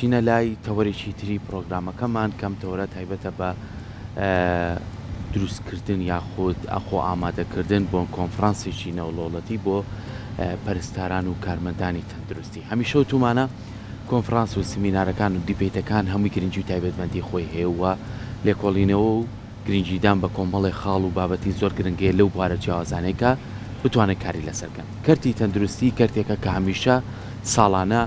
چینە لای تەوەرێکی تری پرۆگرامەکەمان کەم تەورە تایبەتە بە دروستکردن یاخود ئەخۆ ئامادەکردن بۆ کۆنفرانسێکی نێودەوڵەتی بۆ پەرستاران و کارمەندانی تەندروستی. هەمیشە وتومانە کۆنفرانس و سمینارەکان و دیبێتەکان هەمووی گرنگی و تایبەتمەندی خۆی هەیە و لێکۆڵینەوە و گرنگیدان بە کۆمەڵی خاڵ و بابەتی زۆر گرنگێ لەو بوارە جیاوازانەیەکە بتوانێت کاری لەسەرکەن. کەرتی تەندروستی کەرتێکە کە هەمیشە ساڵانە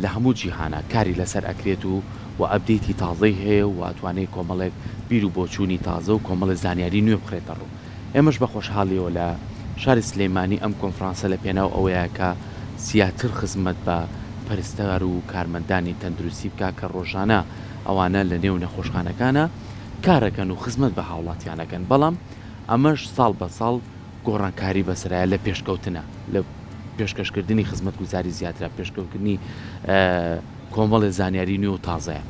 لە هەموو جیهانە کاری لەسەر ئەکرێت و ئەبدێتی تازەی هەیە و ئەتوانێت کۆمەڵێک بیر و بۆچوونی تازە و کۆمەڵی زانیاری نوێ بخرێتە ڕوو. ئێمەش بە خۆشحاڵیەوە لە شاری سلێمانی ئەم کۆنفرانسە لە پێناو ئەوەیە کە زیاتر خزمەت بە پەرستار و کارمەندانی تەندروستی بکە کە ڕۆژانە ئەوانە لە نێو نەخۆشخانەکانە کارەکەن و خزمەت بە هاوڵاتیانەکەن. بەڵام ئەمەش ساڵ بە ساڵ گۆڕانکاری بەسرایە لە پێشکەوتنە لە پێشکەشکردنی خزمەت گوزاری زیاترە پێشکەوتنی کۆمەڵی زانیاری نوێ و تازەیە.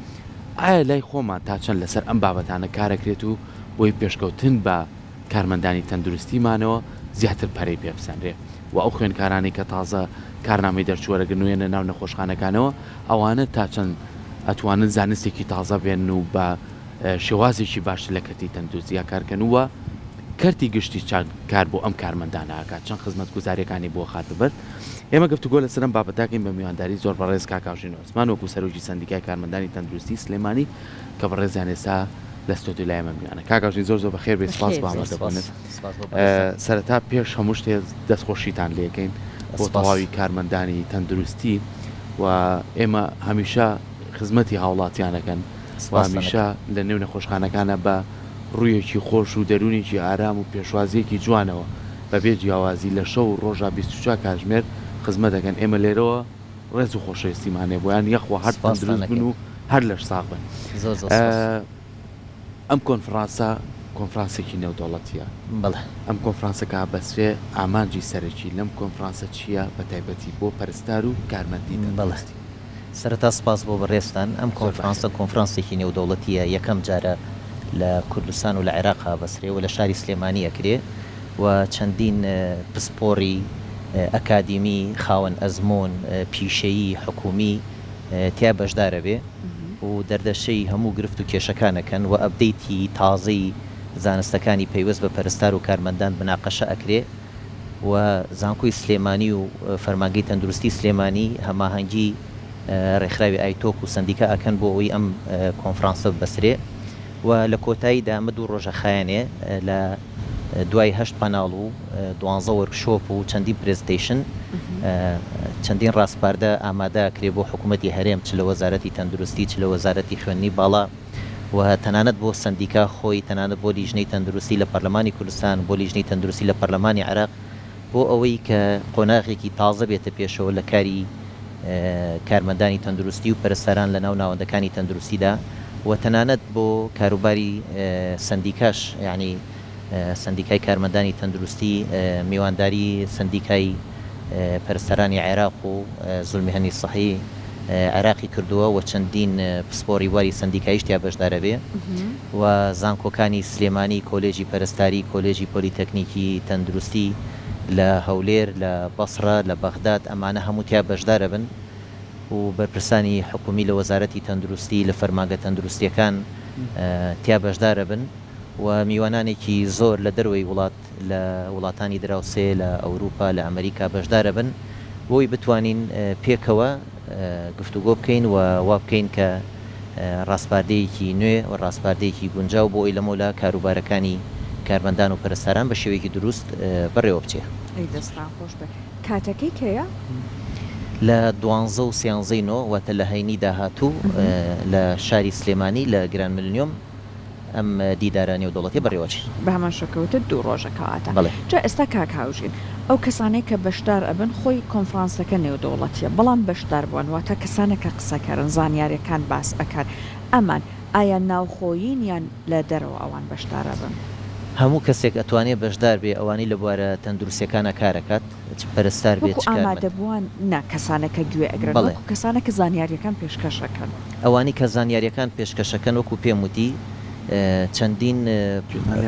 ئایا لای خۆمان تا چەند لەسەر ئەم بابەتانە کارەکرێت و بۆی پێشکەوتن بە کارمەندانی تەندروستیمانەوە زیاتر پەرەی پێبسەنرێ و ئەو خوێندکارانی کە تازە کارنامەی دەرچوەرەگەنوێنە ناو نەخۆشخانەکانەوە ئەوانە تا چەند ئەتوانن زانستێکی تازە بێن و بە شێوازێکی باشتر لە کەرتی تەندروستیە کارکەن وە کەرتی گشتی کار بۆ ئەم کارمەندانەکات چەند خزمەت گوزاریەکانی بۆ خاتبەر. ئێمە گفتوگۆ لەسەرم بابەتاکەین بە میوانداری زۆر بەڕێز کاکاژین عوسمان وەکو سەرۆکی سەندیکای کارمەندانی تەندروستی سلێمانی کە بەڕێزیان ئێستا لە ستۆدیۆ لای ئێمە میوانە. کاکاژین زۆر بەخێر بێ سپاس بە ئامادەبوونت. سەرەتا پێش هەموو شتێ دەستخۆشیتان لێکەین بۆ تەواوی کارمەندانی تەندروستی و ئێمە هەمیشە خزمەتی هاوڵاتیانەکەن و هەمیشە لە نێو نەخۆشخانەکانە بە ڕوویەکی خۆش و دەرونێکی ئارام و پێشوازیەکی جوانەوە بەبێ جیاوازی لە شەو و ڕۆژە 24 کاتژمێر خزمەت دەکەن. ئێمە لێرەوە ڕێز و خۆشەویستیمانێ بۆیان یەخوا هەر تەندروست بن و هەر لەش ساغ بن. ئەم کۆنفرانسێکی نێودەوڵەتیە. ئەم کۆنفرانسەکە بەسرێ ئامانجی سەرەکی لەم کۆنفرانسە چییە بە تایبەتی بۆ پەرستار و کارمەندی تەندروستی؟ سەرەتا سپاس بۆ بەڕێستان. ئەم کۆنفرانسێکی نێودەوڵەتیە یەکەم جارە لە کوردستان و لە عێراقا بەسرێ و لە شاری سلێمانی ئەکرێ و چەندین پسپۆڕی ئەکادیمی خاوەن ئەزمۆن پیشەیی حکومی تیا بەشدارە بێ و دەردەشەی هەموو گرفت و کێشەکانەکەن و ئەبدەیتی تازەی زانستەکانی پەیوەست بە پەرستار و کارمەندان بناقەشە ئەکرێ و زانکۆی سلێمانی و فەرمانگەی تەندروستی سلێمانی هەماهەنگی ڕێکخراوی ئایتۆک و سندیکا ئەکەن بۆ ئەوەی ئەم کۆنفرانسە بەسرێ و لە کۆتاییدا ئەمە دوو ڕۆژە خایەنێ لە دوای 8 پەناڵ و 12 وەرکشۆپ و چەندین پرێزنتیشن چەندین ڕاستپاردە ئامادەکرێ بۆ حکوومەتی هەرێم چ لە وەزارەتی تەندروستی چ لە وەزارەتی خوێندنی باڵا و تەنانەت بۆ سندیکا خۆی تەنانەت بۆ لیژنەی تەندروستی لە پەرلەمانی کوردستان بۆ لیژنەی تەندروستی لە پەرلەمانی عێراق بۆ ئەوەی کە قۆناغێکی تازە بێتە پێشەوە لە کاری کارمەندانی تەندروستی و پەرستەران لە ناو ناوەندەکانی تەندروستیدا و تەنانەت بۆ کاروباری سندیکاش یعنی سندیکای کارمەندانی تەندروستی میوانداری سندیکای پەرستەرانی عێراق و زولمی هەنی سەحی عێراقی کردووە و چەندین پسپۆڕی واری سندیکاییش تیا بەشدارە بێ و زانکۆکانی سلێمانی کۆلێژی پەرستاری کۆلێژی پۆلیتەکنیکی تەندروستی لە هەولێر لە بەسڕە لە بەغداد ئەمانە هەموو تیا بەشدارە بن و بەرپرسانی حکومی لە وەزارەتی تەندروستی لە فەرمانگە تەندروستیەکان تیا بەشدارە بن و میوانانێکی زۆر لە دەروەی وڵات لە وڵاتانی دراوسێ لە ئەوروپا لە ئەمریکا بەشدارە بن بۆی بتوانین پێکەوە گفتوگۆ بکەین و وا بکەین کە ڕاستپاردەیەکی نوێ و ڕاستپاردەیەکی گونجاو بۆ ئەوی لەمەولا کاروبارەکانی کارمەندان و پەرستەران بە شێوەیەکی دروست بەڕێوە بچێ. دەستان خۆش بێ. کاتەکەی کەیە؟ لە 12:13 واتە لە هەینی داهاتوو لە شاری سلێمانی لە گران ملیۆم ئەم دیدارە نێودەوڵەتی بەڕێوەچی بە هەمان شەکەوتە دوو ڕۆژەکەواتە. جا ئێستا کاکاوژین ئەو کەسانەی کە بەشدار ئەبن خۆی کۆنفرانسەکە نێودەوڵەتیە بەڵام بەشدار بوون واتە کەسانێکە قسەکەرن زانیاریەکان باس ئەکەن ئەمان ئایا ناوخۆیین یان لە دەرەوە ئەوان بەشدارە بن؟ هەموو کەسێک ئەتوانێت بەشدار بێ ئەوانەی لە بوارە تەندروستیەکانە کارەکات پەرستار بێت ئامادەبووان نا کەسانەکە گوێ ئەگرن کەسانێکە زانیاریەکان پێشکەشەکەن ئەوانی کە زانیاریەکان پێشکەشەکەن وەکو پێم وتی چەندین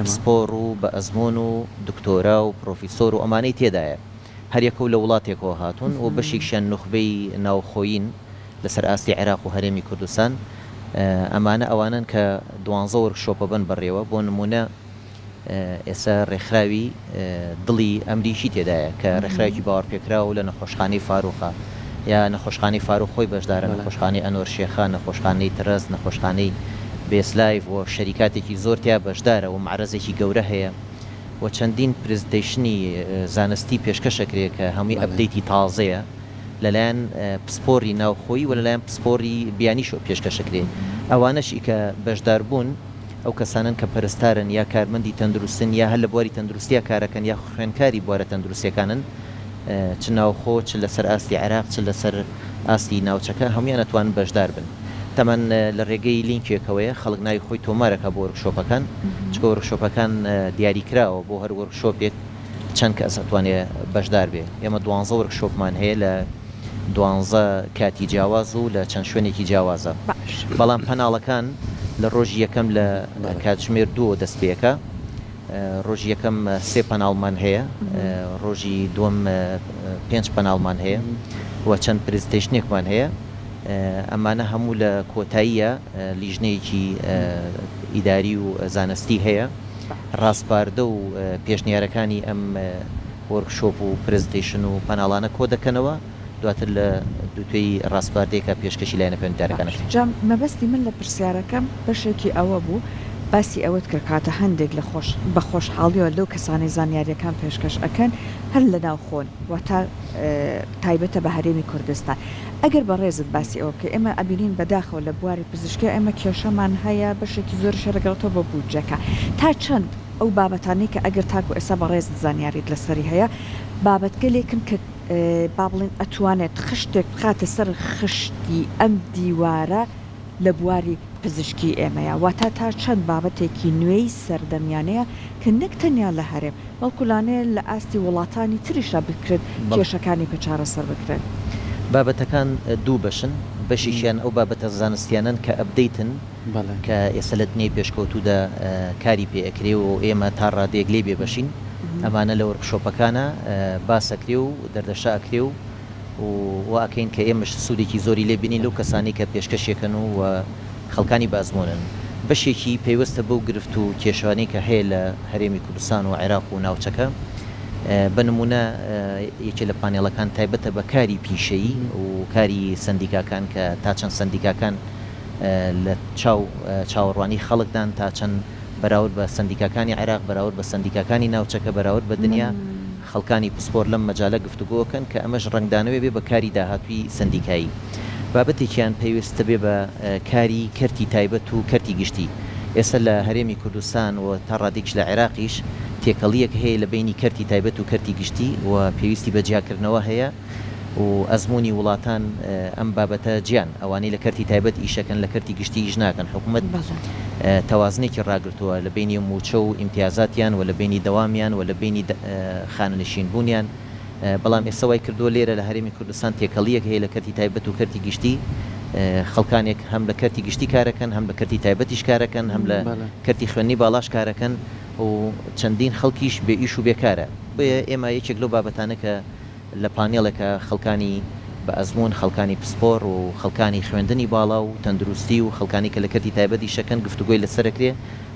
پسپۆڕ و بە ئەزمۆن و دکتۆرا و پرۆفیسۆر و ئەمانەی تێدایە هەر یەکە و لە وڵاتێکەوە هاتوون و بەشێکیان نوخبەی ناوخۆین لەسەر ئاستی عێراق و هەرێمی کوردستان ئەمانە ئەوانن کە 12 وەرکشۆپە بن بڕێوە بۆ نمونە ئێستا ڕێکخراوی دڵی ئەمریکی تێدایە کە ڕێکخراوی باوەڕپێکراوە لە نەخۆشخانەی فاروخە یا نەخۆشخانەی فاروق خۆی بەشدارە نەخۆشخانەی ئەنوەر شێخان نەخۆشخانەی ترەز نەخۆشخانەی بێسلایڤ و شەریکاتێکی زۆر تیا بەشدارە و معرەزێکی گەورە هەیە و چەندین پرزنتیشنی زانستی پێشکەشەکرێ کە هەمووی ئەپدەیتی تازەیە لەلایەن پسپۆری ناوخۆی و لەلایەن پسپۆری بیانیشۆ پێشکەشەکرێ ئەوانەشی کە بەشدار بوون ئەو کەسانن کە پەرستارن یا کارمەندی تەندروستن یا هەر لە بواری تەندروستیە کارەکەن یا خوێندکاری بوارە تەندروستیەکانن چ ناوخۆ چ لەسەر ئاستی عێراق چ لەسەر ئاستی ناوچەکە هەمویان ئەتوانن بەشدار بن تەمان لە ڕێگەی لینکێکەوەیە خەڵک ناوی خۆی تۆمارەکە بۆ وەرکشۆپەکان چکە وەرکشۆپەکان دیاریکراوە بۆ هەر وەرکشۆپێک چەند کەس ئەتوانێت بەشدار بێ ئێمە 12 وەرکشۆپمان هەیە لە 12 کاتی جیاواز و لە چەند شوێنێکی جیاوازە بەڵام پەناڵەکان لە ڕۆژی یەکەم لە کاتژمێر 2 دەست پێەکە ڕۆژی یەکەم 3 پەناڵمان هەیە ڕۆژی دووەم 5 پەناڵمان هەیە و چەند پرزنتیشنێکمان هەیە ئەمانە هەموو لە کۆتاییە لیژنەیەکی ئیداری و زانستی هەیە ڕاستپاردە و پێشنیارەکانی ئەم وەرکشۆپ و پرزنتیشن و پەناڵانە کۆ دەکەنەوە دواتر لە دوتوی ڕاستپاردەیەکە پێشکەشی لایەنە پەیوەندیدارەکانەکە جام مەبەستی من لە پرسیارەکەم بەشێکی ئەوە بوو باسی ئەوەت کرد کاتە هەندێک لە بە خۆشحاڵیەوە لەو کەسانی زانیاریەکان پێشکەش ئەەکەن هەر لە ناو خۆن و تا تایبەتە بە هەرێمی کوردستان ئەگەر بە ڕێزت باسی ئەوە بکە ئێمە ئەبینین بەداخەوە لە بواری پزیشکی ئێمە کێشەمان هەیە بەشێکی زۆر شەرگەڵتەوە بە بودجەکە تا چەند ئەو بابەتانی کە ئەگەر تاکو ئێستا بە ڕێزت زانیاریت لەسەری هەیە بابەتگەلێکن کە با بڵێن ئەتوانێت خشتێک بخاتە سەر خشتی ئەم دیوارە لە بواری پزیشکی ئێمەیە واتە تا چەند بابەتێکی نوێی سەردەمیانەیە کە نەک تەنیا لە هەرێم بەڵکولانەیە لە ئاستی وڵاتانی تریشە بکرێت کێشەکانی پێچارە سەر بکرێت بابەتەکان دوو بەشن بەشیشیان ئەو بابەتە زانستیانن کە ئەبدەیتن کە ئێستا لە دنیای پێشکەوتوودا کاری پێئەکرێ و ئێمە تا ڕادێک لێ بێ بەشین ئەمانە لە وەرکشۆپەکانە باسەکرێ و دەردەشاکرێ و واکەین کە ئێمەش سوودێکی زۆری لێ بینین لەو کەسانی کە پێشکەشێکن و خەڵکانی بازمونن بەشێکی پێیوەستە بەو گرفت و کێشوانەی کە هەیە لە هەرێمی کوردستان و عێراق و ناوچەکە بە نمونە یەکێ لە پانێڵەکان تایبەتە بە کاری پیشەیی و کاری سندیکاکان کە تا چەند سندیکاکان لە چاوەڕوانی خەڵکدان تا چەند بەراورد بە سندیکاکانی عێراق بەراورد بە سندیکاکانی ناوچەکە بەراورد بە دنیا خەڵکانی پسپۆر لەم مەجالە گفتوگۆکەن کە ئەمەش ڕنگدانەوێ بێ بە کاری داهاتوی سندیکایی بابەتێکیان پێویستە بێ بە کاری کەرتی تایبەت و کەرتی گشتی ئێستا لە هەرێمی کوردستان و تا ڕادێکش لە عێراقیش تێکەڵیەک هەیە لە بینی کەرتی تایبەت و کەرتی گشتی و پێویستی بە جیاکردنەوە هەیە و ئەزمموی وڵاتان ئەم بابەتە گیان ئەوانەی لە کەرتی تایبەت ئیشەکەن لە کەرتی گشتی ئیش ناکەن حکوومەت تەوازنێکی ڕاگرتووە لە بینی موچە و ئیمتیازاتیان و لە بینی دەوامیان و لە بینی خانەنشین بوونیان بەڵام ئێسەوای کردووە لێرە لە هەرێمی کوردستان تێکەڵیەک هەیە لە کەرتی تایبەت و کەرتی گشتی خەڵکانێک هەم لە کەرتی گشتی کارەکەن هەم لە کەرتی تایبەتیش کارەکەن هەم لە کەرتی خوێنی باڵاش کارەکەن و چەندین خەڵکیش بێ ئیش و بێکارە بۆیە ئێمە یەکێک لەو بابەتانە کە لە پانێڵێکە خەڵکانی بە ئەزمون خەڵکانی پسپۆر و خەڵکانی خوێندنی باڵا و تەندروستی و خەڵکانی کە لە کەرتی تایبەتی شەکەن گفتوگۆی لەسەرەکرێ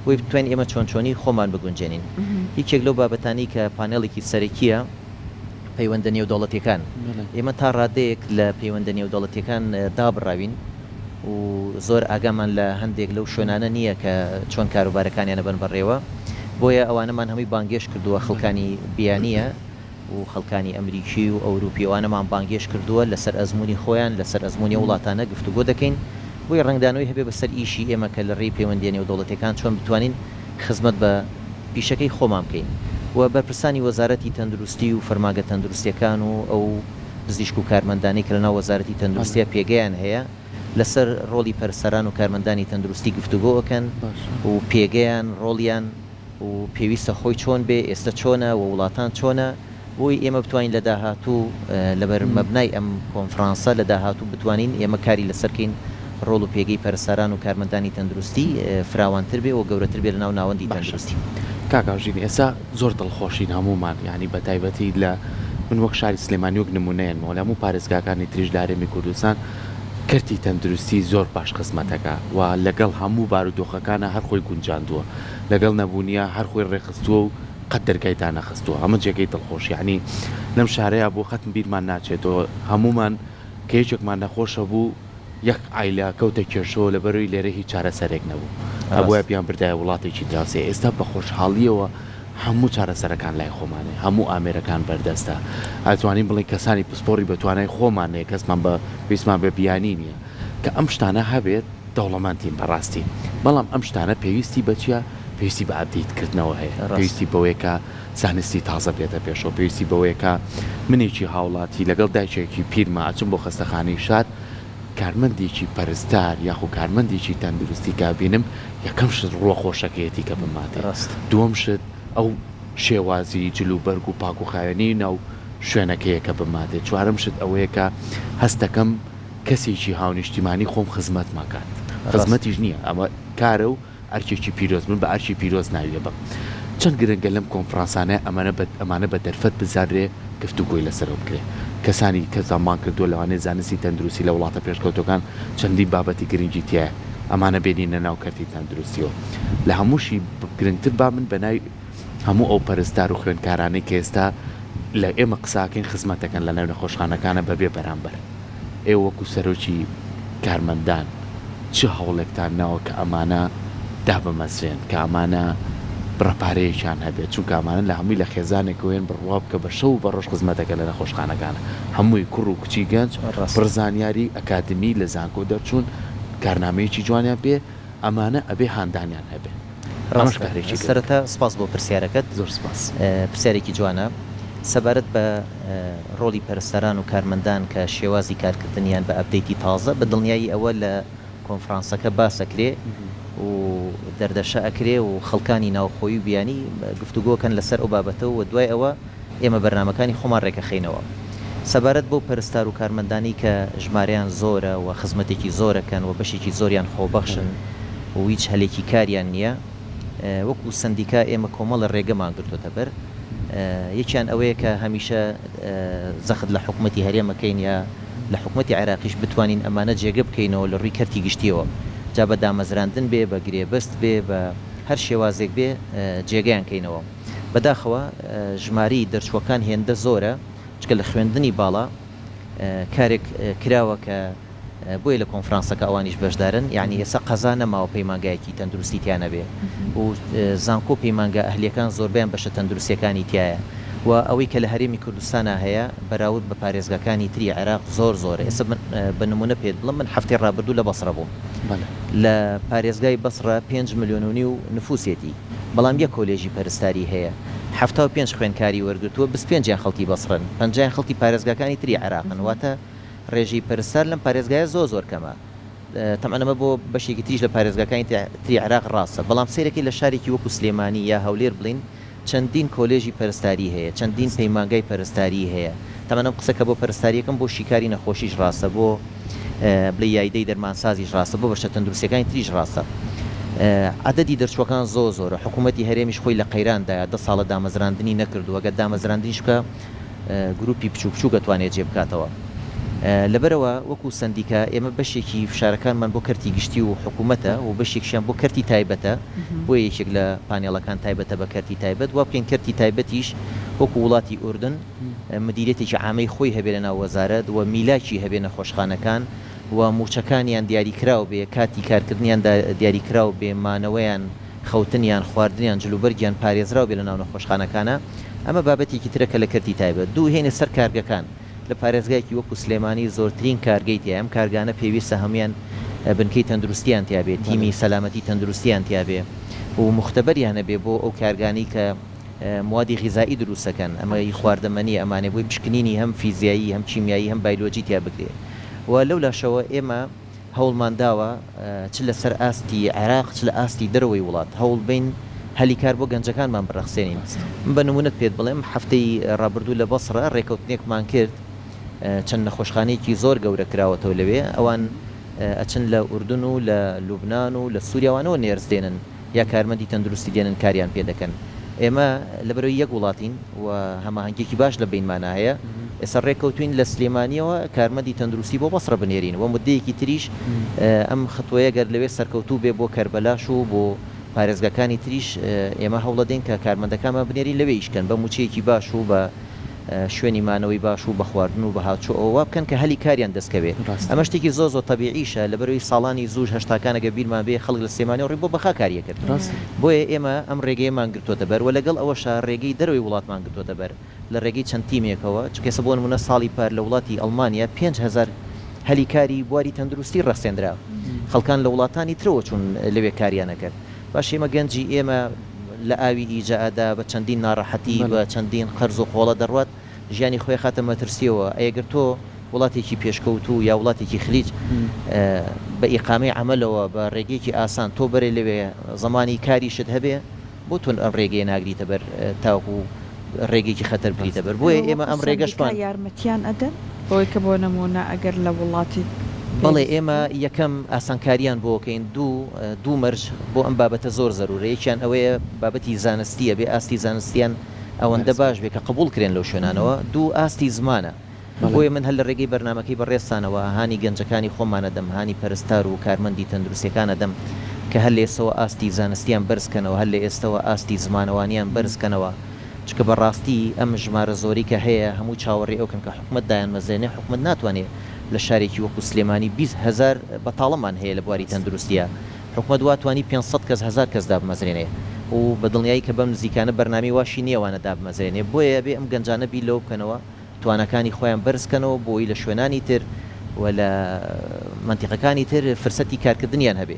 بۆی بتوانین ئێمە چۆنچۆنی خۆمان بگونجێنین یەکێک لەو بابەتانی کە پانێڵێکی سەرەکیە پەیوەندە نێودەوڵەتیەکان ئێمە تا ڕادەیەک لە پەیوەندە نێودەوڵەتیەکان دابڕاوین و زۆر ئاگامان لە هەندێک لەو شوێنانە نییە کە چۆن کاروبارەکانیانە بن بەڕێوە بۆیە ئەوانەمان هەمووی بانگێش کردووە خەڵکانی بیانیە و خەڵکانی ئەمریکی و ئەوروپیەوانەمان بانگێش کردووە لەسەر ئەزمموی خۆیان لەسەر ئەزمموی وڵاتانە گفتوگۆ دەکەین بۆی ڕنگدانەوەی هەبێ بەسەر ئیشی ئێمە کە لە ڕێی پەیوەندی نێودەوڵەتیەکان چۆن بتوانین خزمەت بە پیشەکەی خۆمان بکەین و بەرپرسانی وەزارەتی تەندروستی و فەرماگە تەندروستیەکان و ئەو پزیشک و کارمەندانی کە لەناو وەزارەتی تەندروستیە پێگەیان هەیە لەسەر ڕۆڵی پەرسەران و کارمەندانی تەندروستی گفتوگۆکەن و پێگەیان ڕۆڵیان و پێویستە خۆی چۆن بێ ئێستا چۆنە و وڵاتان چۆنە بۆی ئێمە بتوانین لە داهاتوو لەبەر مەبنای ئەم کۆنفرانسە لە داهاتوو بتوانین ئێمە کاری لەسەرکەین ڕۆڵ و پێگەی پەرسەران و کارمەندانی تەندروستی فراوانتر بێ و گەورەتر بێ لە ناو ناوەندی تەندروستی کاکاژین ئێستا زۆر دڵخۆشین هەمومان ینی بە تایبەتی لە من وەک شاری سلێمانی وەک نمونەیەن مۆلام و پارێزگاکانی تریش لە هەرێمی کوردستان کەرتی تەندروستی زۆر باش خزمەتەکە و لەگەڵ هەموو بارودۆخەکانە هەر خۆی گونجاندووە لەگەڵ نەبوونیە هەر خۆی ڕێخستووە و قەت دەرگایتان نەخستووە هەمە جێگەی دڵخۆش یعنی لەم شارەیە بۆ خەتم بیرمان ناچێتەوە هەمومان کە هیچێکمان نەخۆشە بوو یەک ئایلا کەوتە کێشەوە لەبەروی لێرە هیچ چارەسەرێک نەبوو هەبووە پیان بردایە وڵاتێکی دراوسێ ئێستا بە خۆشحاڵیەوە هەموو چارەسەرەکان لای خۆمانێ هەموو ئامێرەکان بەردەستە ئەتوانین بڵێ کەسانی پسپۆری بەتوانای خۆمانەیە کەسمان بە پێیسمان بە بیانی نییە کە ئەم شتانە هەبێت دەوڵەمەندین بەڕاستی بەڵام ئەم شتانە پێویستی بەچیە پێویستی بە ئابدیتکردنەوە هەیە پێویستی بەوەیە زانستی تازە بێتە پێشەوە پێویستی بەوەیە منێکی هاوڵاتی لەگەڵ دایکێکی پیرمە ئەچم بۆ خستەخانەی شار کارمەندێکی پەرستار یاخو کارمەندێکی تەندروستی کابینم یەکەم شت ڕۆخۆشەکەیەتی کە بماتێ دووەم شت ئەو شێوازی جلوبەرگ و پاک و خاوێنی ناو شوێنەکەیە کە بماتێت چوارم شت ئەوەیە کە هەستەکەم کەسێکی هاونیشتیمانی خۆم خزمەت ماکات خزمەتیش نییە ئەمە کارە و ئەرکێکی پیرۆز من بە ئەرکی پیرۆز ناویە بم چەند گرنگە لەم کۆنفرانسانە ئەمانە بە دەرفەت بزارێ گفتوگۆی لەسەرەوە بکرێ کەسانی کە زامان کردو لەوانێ زانستی تەندروستی لە وڵاتە پێشکەوتەکان چەندی بابەتی گرنگی تایە ئەمانە بێنینە ناو کەرتی تەندروستیەوە لە هەمووشی گرنگتر با من بەنای هەموو ئەو پەرستار و خوێندکارانەی کە ئێستا لە ئێمە قساکەین خزمەتەکەن لە ناو نەخۆشخانەکانە بەبێ بەرامبەر ئێوە وەکو سەرۆکی کارمەندان چه هەوڵێکتان ناوە کە ئەمانە دابمەزرێن کە ئەمانە بڕەپارەیەکیان هەبێت چونکە ئەمانە لە هەمووی لە خێزانێکەوەێن بڕوا بکە بە شەو بە ڕۆژ خزمەتەکە لە نەخۆشخانەکانە هەمووی کوڕ و کچی گەنج پڕزانیاری ئەکادمی لە زانکۆ دەرچوون کارنامەیەکی جوانیان پێ ئەمانە ئەبێ هاندانیان هەبێ سەرەتا سپاس بۆ پرسیارەکەت زۆر سپاس پرسیارێکی جوانە سەبارەت بە ڕۆلی پەرستەران و کارمەندان کە شێوازی کارکردنیان بە ئەپدەیتی تازە بە دڵنیایی ئەوە لە کۆنفرانسەکە باسەکرێ و دەردەشە ئەکرێ و خەڵکانی ناوخۆی و بیانی گفتوگۆکەن لەسەر ئەو بابەتەوە و دوای ئەوە ئێمە بەرنمەکانی خۆمان ڕێکەخینەوە سەبارەت بۆ پەرستار و کارمەندانی کە ژمارەیان زۆرە و خزمەتێکی زۆرەکەن و بەشێکی زۆریان خۆبەخشن و هیچ هەلێکی کاریان نییە وەکو سندیکا ئێمە کۆمەڵە ڕێگەمان گرتوتە بەر یەکیان ئەوەیە کە هەمیشە زەخت لە حکوومەتی هەرێمەکەین یا لە حکوومەتی عێراقیش بتوانین ئەمانە جێگە بکەینەوە لە ڕووی کەرتی گشتیەوە جا بە دامەزراندن بێ بە گرێبەست بێ بە هەر شێوازێک بێ جێگەیان کەینەوە بەداخەوە ژماری دەرچووەکان هێندە زۆرە چکە لە خوێندنی باڵا کارێک کراوە کە بۆیە لە کۆنفرانسەکە ئەوانیش بەشدارن یعنی ئێستا قەزا نەماوە پەیمانگایەکی تەندروستی تیانە بێ و زانکۆ پەیمانگا ئەهلیەکان زۆربیان بەشە تەندروستیەکانی تایە و ئەوەی کە لە هەرێمی کوردستانە هەیە بەراورد بە پارێزگاکانی تری عێراق زۆر ئێستا بە نمونە پێت بڵم من هەفتەی ڕابردوو لە بەسڕە بووم لە پارێزگای بەسڕە 5 ملیۆن و نفوسێتی بەڵام یەک کۆلێژی پەرستاری هەیە 75 خوێندکاری وەرگرتووە 25 خەڵکی بەسڕن 50 خەڵکی پارێزگاکانی تری عێراقن واتە ڕێژی پەرستار لەم پارێزگایە زۆر کەمە تەمەنەمە بۆ بەشێکی تریش لە پارێزگاکانی تری عێراق ڕاستە بەڵام سیرەکەی لە شارێکی وەکو سلێمانی یا هەولێر بڵین چەندین کۆلێژی پەرستاری هەیە چەندین پەیمانگای پەرستاری هەیە تەمەنەم قسەکە بۆ پەرستاریەکەم بۆ شیکاری نەخۆشیش ڕاستە بۆ بڵێ یایدەی دەرمانسازیش ڕاستە بۆ بەشە تەندروستیەکانی تریش ڕاستە عدەدی دەرچوەکان زۆرە حکوومەتی هەرێمیش خۆی لە قەیراندا 10 ساڵە دامەزراندنی نەکردووە گە دامەزراندنیش بکە گروپی بچوو دەتوانێت جێ بکاتەوە لەبەرەوە وەکو سندیکا ئێمە بەشێکی فشارەکانمان بۆ کەرتی گشتی و حکوومەتە و بەشێکشیان بۆ کەرتی تایبەتە بۆ یەکێک لە پانێڵەکان تایبەتە بە کەرتی تایبەت وا بکەین کەرتی تایبەتیش وەکو وڵاتی ئوردن مدیرێتێکی عامەی خۆی هەبێ لە ناو وەزارەت و میلاکی هەبێ نەخۆشخانەکان و موچەکانیان دیاریکراو بێ کاتی کارکردنیان دیاریکراو بێ مانەوەیان خەوتنیان خواردنیان جلوبەرگیان پارێزراو بێ لە ناو نەخۆشخانەکانە ئەمە بابەتێکی ترەکە لە کەرتی تایبەت دوو هێنێ سەر کارگەکان لە پارێزگایکی وەکو سلێمانی زۆرترین کارگەیت ئەم کارگانە پێویستە هەمویان بنکەی تەندروستیان تیابێت تیمی سەلامەتی تەندروستیان تیابێ و مختبەریانە بێ بۆ ئەو کارگانی کە موادی غیزایی دروستەکەن ئەمەی خواردەمەنی ئەمانێ بۆی بشکنینی هەم فیزیایی هەم چیمیایی هەم بایلۆجی تیا بکرێ و لەو لاشەوە ئێمە هەوڵمان داوە چ لەسەر ئاستی عێراق چ لە ئاستی دەرەوەی وڵات هەوڵ بین هەلی کار بۆ گەنجەکانمان بڕەخسێنین بە نمونەت پێت بڵێم هەفتەی ڕابردوو لە بەسڕە ڕێکەوتنێکمان کرد چەند نەخۆشخانەیەکی زۆر گەورە کراوەتەوە لەوێ ئەوان ئەچن لە ئوردن و لە لوبناان و لە سووریاوانەوە نێرز دێنن یا کارمەندی تەندروستی دێنن کاریان پێ دەکەن ئێمە لەبەرەوەی یەک وڵاتین و هەماهەنگێکی باش لە بینمانە هەیە ئێستا ڕێککەوتوین لە سلێمانیەوە کارمەندی تەندروستی بۆ بەسڕە بنێرین وە مدەیەکی تریش ئەم خطوەیە گەر لەوێ سەرکەوتوو بێ بۆ کەربەلاش و بۆ پارێزگەکانی تریش ئێمە هەوڵەدەین کە کارمەندەکانمان بنێری لەوێ یشکەن بە موچەیەکی باش و بە شوێنی مانەوەی باش و بە خواردن و بە هاوچۆەوە بکەن کە هەلی کاریان دەستکەوێت ئەمە شتێکی زۆ تەبیعیشە لە بەرەوەی ساڵانی زوو هەشتاکانەگە بیرمان بێ خەڵک لە سلێمانی ڕێ بۆ بەخا کاریە کرد بۆیە ئێمە ئەم ڕێگەیەمان گرتوۆتە بەر و لەگەڵ ئەوەشە ڕێگەی دەروی وڵاتمان گرتوۆتە بەر لە ڕێگەی چەند تیمێکەوە چکەسە بۆ نمونە ساڵی پار لە وڵاتی ئەڵمانیا 5,000 هەلی کاری بواری تەندروستی ڕەخسێنرا خەڵکان لە وڵاتانی ترەوە چون لەوێ کاریانە کرد باش ئێمە گەنجی ئێمە لە ئاوی ئیجادا بە چەندین ناڕەحەتی بە چەندین قەرز و قۆڵە دەڕوات ژیانی خۆی خاتە مەترسیەوە ئەگەر تۆ وڵاتێکی پێشکەوت و یا وڵاتێکی خلیج بە ئیقامەی عملەوە بە ڕێگەیەکی ئاسان تۆ بەرێ لەوێ زمانی کاریشت هەبێ بۆ تون ئەم ڕێگەیە ناگریتە بەر تاکو ڕێگەیەکی خەتەر بریتە بەر بۆیە ئێمە ئەم ڕێگەشمان یارمەتیان ئەدەن بۆی کە بۆ نمونە ئەگەر لە وڵاتی بەڵێ ئێمە یەکەم ئاسانکاریان بۆکەین دوو مەرج بۆ ئەم بابەتە زۆر زەرورەیەکیان ئەوەیە بابەتی زانستیە بێ ئاستی زانستیان ئەوەندە باش بێ کە قبول کرێن لەو شوێنانەوە دوو ئاستی زمانە بۆیە من هەل لە ڕێگەی بەرنمەکەی بەڕێستانەوە هانی گەنجەکانی خۆمانە دەم هانی پەرستار و کارمەندی تەندروستەکانە دەم کە هەل لێسەوە ئاستی زانستیان بەرزکەنەوە هەل لە ئێستەوە ئاستی زمانەوانیان بەرزکەنەوە چکە بەڕاستی ئەم ژمارە زۆری کە هەیە هەموو چاوەڕێ ئەوکەن کە حکومت دایان مەزێنێ حکومت ناتوانێت لە شارێکی وەکو سلێمانی 20,000 بەتاڵەمان هەیە لە بواری تەندروستیە حکومت واتوانی 500 کەس 1000 کەس دابمەزرێنێ و بە دڵنیایی کە بەم نزیکانە بەرنامی واشی نیێوانە دابمەزرێنێ بۆیە بێ ئەم گەنجانە بی لەو بکەنەوە توانەکانی خۆیان بەرزکەنەوە بۆی لە شوێنانی تر و لە منتیقەکانی تر فرسەتی کارکردنیان هەبێ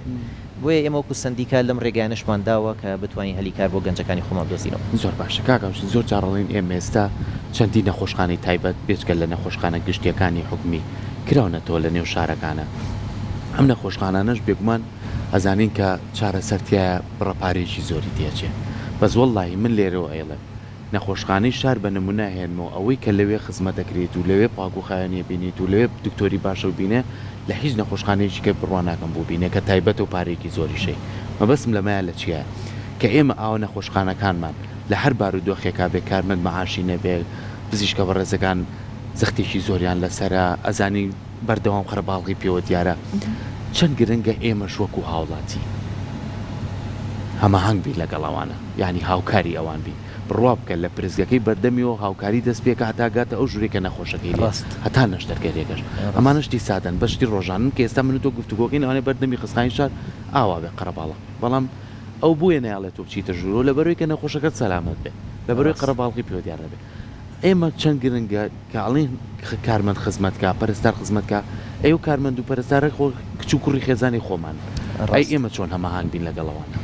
بۆیە ئێمە وەکو سندیکا لەم ڕێگانشمان داوە کە بتوانین هەلیکار بۆ گەنجەکانی خۆمان دۆزینەوە زۆر باشە کاکەوش زۆر جاڕڵین ئێمە ئێستا چەندی نەخۆشخانەی تایبەت بێچکە لە نەخۆشخانە گشتیەکانی حکومی کراونەتەوە لە نێو شارەکانە ئەم نەخۆشخانانەش بێگومان ئەزانین کە چارەسەرتیایە بڕەپارێکی زۆری تێچێ بەس وەڵڵاهی من لێرەوە ئێڵێ نەخۆشخانەی شار بە نمونە هێنمەوە ئەوەی کە لەوێ خزمەت دەکرێت و لەوێ پاکوخایەنە بینیت و لەوێ دکتۆری باشە و بینێ لە هیچ نەخۆشخانەیەکی کە بڕوان ناکەم بۆ بینێ کە تایبەت و پارێکی زۆری شەی مەبەستم لەمایە لە چیە کە ئێمە ئاوە نەخۆشخانەکانمان لە هەر بارودۆخێکا بێ کارمەند مەعاشی نەبێ پزیشکە بەڕێزەکان زەختێکی زۆریان لەسرە ئەزانی بەردەوام خەرباڵغی پێوە دیارە چەند گرنگە ئێمەش وەکو هاوڵاتی هەماهەنگ بی لەگەڵەوانە یعنی هاوکاری ئەوان بی بڕوا بکە لە پرزگەکەی بەردەمیەوە هاوکاری دەست پێکە هەتاگاتە ئەو ژوورێکە نەخۆشەکەی هەتا نەشتەرگەرێکەش ئەمانشتی سادەن بەشتی ڕۆژانن کە ئێستا من تۆ گفتوگۆکەین ئەوانێ بەردەمی خستانی شار ئاوا بێ قەرەباڵە بەڵام ئەو بووە نەیاڵێت تۆ بچیتە ژوورۆ لە بەرەوەی کە نەخۆشەکەت سەلامەت بێ لە بەرەوەی قەرەباڵغی پێوە دیارە بێ ئێمە چەند گرنگە کە ئەڵین کارمەند خزمەتکە پەرستار خزمەتکە ئەو کارمەند و پەرستارە کچ و کوڕی خێزانی خۆمان ئەی ئێمە چۆن هەماهنگ بین لەگەڵەوانە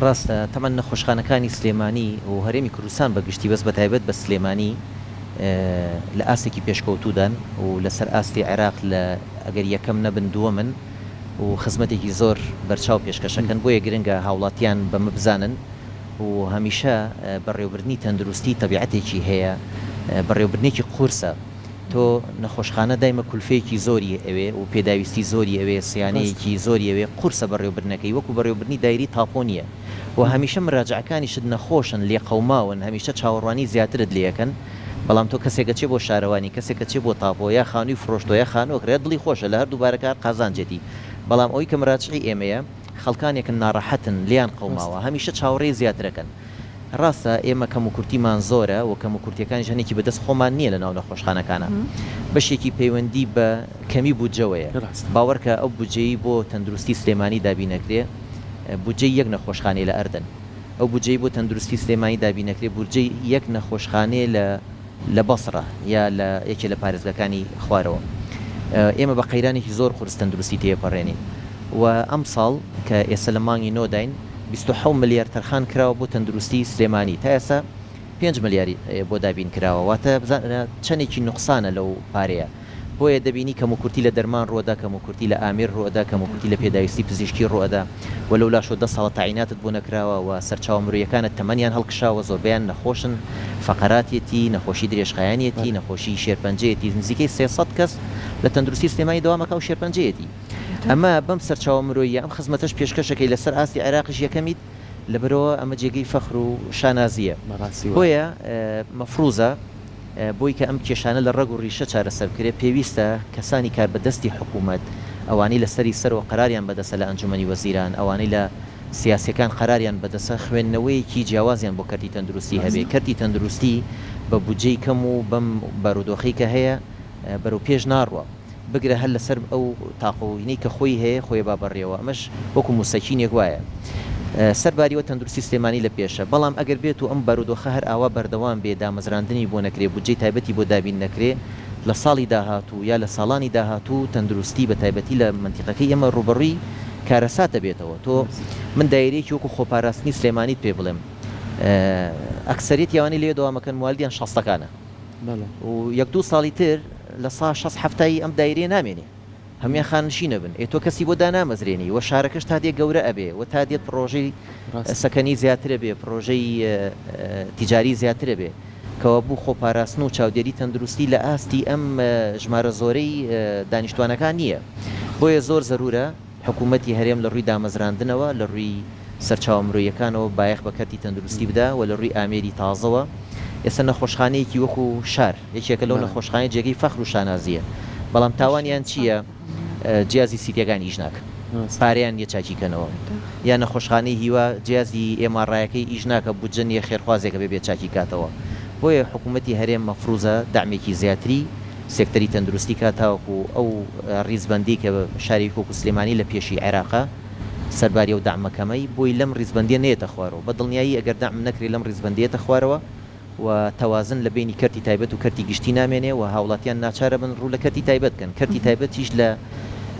ڕاستە تەمەن نەخۆشخانەکانی سلێمانی و هەرێمی کوردستان بەگشتی بەس بە تایبەت بە سلێمانی لە ئاستێکی پێشکەوتودان و لەسەر ئاستی عێراق لە ئەگەر یەکەم نەبن دووە من و خزمەتێکی زۆر بەرچاو پێشکەشەکەن بۆیە گرنگە هاوڵاتیان بەمە بزانن و هەمیشە بەڕێوەبردنی تەندروستی تەبیعەتێکی هەیە بەڕێوەبردنێکی قورسە تۆ نەخۆشخانە دایمە کولفەیەکی زۆری ئەوێ و پێداویستی زۆری ئەوێ سیانەیەکی زۆری ئەوێ قورسە بەڕێوەبردنەکەی وەکو بەڕێوەبردنی دایری تاپۆنیە و هەمیشە مراجعەکانیشت نەخۆشن لێ قەوماون هەمیشە چاوەڕوانی زیاترت لێەکەن بەڵام تۆ کەسێکە چێ بۆ شارەوانی کەسێکە چێ بۆ تاپۆ یا خانووی فرۆشتۆ یا خانۆکرێت دڵی خۆشە لە هەردوو بارەکە قازانجێتی بەڵام ئەوی کە مراجعی ئێمەیە خەڵکانێکن ناڕەحەتن لیان قەوماوە هەمیشە چاوەڕێی زیاترەکەن ڕاستە ئێمە کەم و کورتیمان زۆرە و کەم و کورتیەکانی ژەنێکی بەدەست خۆمان نییە لە ناو نەخۆشخانەکانە بەشێکی پەیوەندی بە کەمی بودجەوەیە باوەڕکە ئەو بودجەی بۆ تەندروستی سلێمانی دابینەکرێ بودجەی یەک نەخۆشخانەی لە ئەردن ئەو بودجەی بۆ تەندروستی سلێمانی دابینەکرێ بودجەی یەک نەخۆشخانەیە لە بەسڕە یا لە یەکێ لە پارێزگەکانی خوارەوە ئێمە بە قەیرانێکی زۆر قورس تەندروستی تێپەڕێنین و ئەم ساڵ کە ئێستا لە مانگی نۆداین 27 ملیار تەرخان کراوە بۆ تەندروستی سلێمانی تا ئێستا 5 ملیاری بۆ دابین کراوە واتە چەندێکی نوقسانە لەو پارەیە بۆیە دەبینی کەم و کورتی لە دەرمان ڕۆدا کەم و کورتی لە ئامیر ڕۆدا کەم و کورتی لە پێداویستی پزیشکی ڕۆدا و لەو لاشۆ 10 ساڵە تاعیناتت بۆ نەکراوە و سەرچاوە مرۆیەکانت تەمەنیان هەڵکشاوە زۆربیان نەخۆشن فەقەراتێتی نەخۆشی درێژخایەنێتی نەخۆشی شێرپەنجەیەتی نزیکەی 300 کەس لە تەندروستی سلێمانی دەوامەکە و شێرپەنجەیەتی ئەمە بەم سەرچاوە مرۆیە ئەم خزمەتەش پێشکەشەکەی لەسەر ئاستی عێراقیش یەکەمیت لەبەرەوە ئەمە جێگەی فەخر و شانازیە بۆیە مەفروزە بۆی کە ئەم کێشانە لە ڕێگ و ڕیشە چارەسەرکرێ پێویستە کەسانی کار بەدەستی حکوومەت ئەوانەی لە سەری سەرەوە قەراریان بەدەسە لە ئەنجومەنی وەزیران ئەوانەی لە سیاسەکان قەراریان بەدەسە خوێندنەوەیەکی جیاوازیان بۆ کەرتی تەندروستی هەبێ کەرتی تەندروستی بە بودجەی کەم و بەم بارودۆخی کە هەیە بەرەو پێش ناڕوە بگرە هەر لەسەر ئەو تاقۆینەی کە خۆی هەیە خۆی با بەڕێوە ئەمەش وەکو موسەکینێک وایە سەرباریەوە تەندروستی سلێمانی لە پێشە بەڵام ئەگەر بێت و ئەم بارودۆخە هەر ئاوا بەردەوام بێ دامەزراندنی بۆ نەکرێ بودجەی تایبەتی بۆ دابین نەکرێ لە ساڵی داهاتوو یا لە ساڵانی داهاتوو تەندروستی بە تایبەتی لە منتیقەکەی ئەمە ڕوبەڕووی کارەساتە بێتەوە تۆ من دایرێکی وەکو خۆپاراستنی سلێمانیت پێ بڵێم ئەکسەریت یاوانی لێ دەوامەکەن موالدیان 60ەکانە و یەک دوو ساڵی تر لە سا 6 هەفتایی ئەم دایرێ نامێنێ هەمیان خانشی نەبن تۆ کەسی بۆ دانامەزرێنی و شارەکەش تا دێت گەورە ئەبێ و تا دێت پرۆژەی سەکەنی زیاترە بێ پرۆژەی تیجاری زیاترە بێ کەەوە بوو خۆپاراستن و چاودێری تەندروستی لە ئاستی ئەم ژمارە زۆرەی دانیشتوانەکان نییە بۆیە زۆر زەرورە حکوومەتی هەرێم لە ڕووی دامەزراندنەوە لە ڕووی سەرچاوە مرۆیەکانەوە بایەخ بە کەرتی تەندروستی بدا و لە ڕووی ئامێری تازەوە ئێستا نەخۆشخانەیەکی وەکو شار یەکێکە لەو نەخۆشخانە جێگەی فەخر و شانازیە بەڵام تاوانیان چییە جیازی سیتیەکانی ئیش ناکە پارەیان یە چاکیکەنەوە یان نەخۆشخانەی هیوا جیازی ئێماڕایەکەی ئیش ناکە بودجەیە خێرخوازێکە بێ چاکی کاتەوە بۆیە حکوومەتی هەرێم مەفروزە دامێکی زیاتری سێکتەری تەندروستی کاتاوەکو ئەو ڕیزبەندی کە شاری کۆکو سلێمانی لە پێشی عێراقا سەرباری و دامەکەمەی بۆی لەم ڕیزبندیە نێتە خوارەوە بە دڵنیایی ئەگەر دام نەکری لەم ڕیزبندیێتە خوارەوە و تەوازن لە بینی کەرتی تایبەت و کەرتی گشتی نامێنێ و هاوڵاتیان ناچارە بن ڕوو لە کەرتی تایبەت کەن کەرتی تایبەتیش لە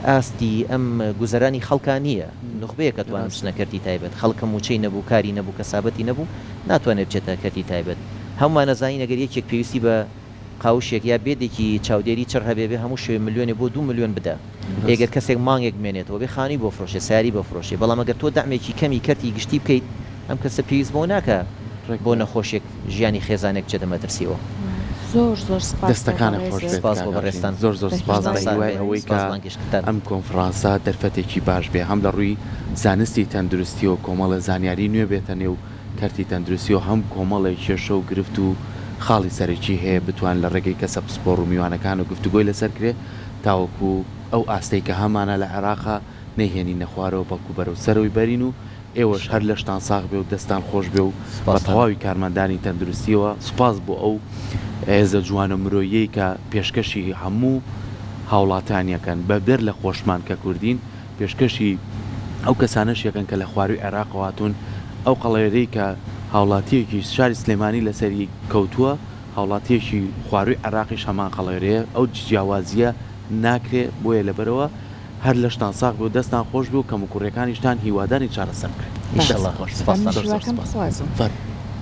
ئاستی ئەم گوزەرانی خەڵکانیە نخبەیە کە توانن بچنە کەرتی تایبەت خەڵکە موچەی نەبوو کاری نەبوو کەسابەتی نەبوو ناتوانێت بچێتە کەرتی تایبەت هەمومان نەزانی نەگەر یەکێک پێویستی بە قاوشێک یا بێدێکی چاودێری چڕ هەبێ هەموو شوێ ملیۆنێ بۆ 2 ملیۆن بدە ئێگەر کەسێک مانگێک بمێنێتەوە بێ خانی بۆ فرۆشێ ساری بۆ فرۆشێ بەڵام ئەگەر تۆ دامێکی کەمی کەرتی گشتی بکەیت ئەم کەسە پێویست بۆ ناکە بۆ نەخۆشێک ژیانی خێزانێک بچێتە مەترسیەوە زۆر دەستەکانە خۆش سپاس بۆ بەڕێستان زۆر سپاس ئەوەی کە ئەم کۆنفرانسا دەرفەتێکی باش بێ هەم لە ڕووی زانستی تەندروستی و کۆمەڵە زانیاری نوێ بێتە نێو کەرتی تەندروستی و هەم کۆمەڵی کێشە و گرفت و خاڵی سەرەکی هەیە بتوان لە ڕێگەی کەسە پسپۆڕ و میوانەکان و گفتوگۆی لەسەر کرێ تاوەکو ئەو ئاستەی کە هەمانە لە عێراقا نەهێنی نەخوارەوە بەڵکو بەرەو سەرەوەی بەرین و ئێوەش هەر لە شتان ساغ بێ و دەستان خۆش بێ و بە تەواوی کارمەندانی تەندروستیەوە سوپاس بۆ ئەو هێزە جوانە مرۆیی کە پێشکەشی هەموو هاوڵاتانیەکەن بەبێر لە خۆشمان کە کوردین پێشکەشی ئەو کەسانەشیەکەن کە لە خواروی عێراقەواتون ئەو قەڵێرەی کە هاوڵاتیەکی شاری سلێمانی لەسەری کەوتووە هاوڵاتیەکی خواروی عێراقیش هەمان قەڵێرەیە ئەو جیاوازیە ناکرێ بۆیە لەبەرەوە هەر لە شتان ساغ بێ و دەستان خۆش بێ و کەم و کوڕەکانیشتان هیواداری چارەسەر بکرێت. ئینشەڵڵا خۆش سپاس.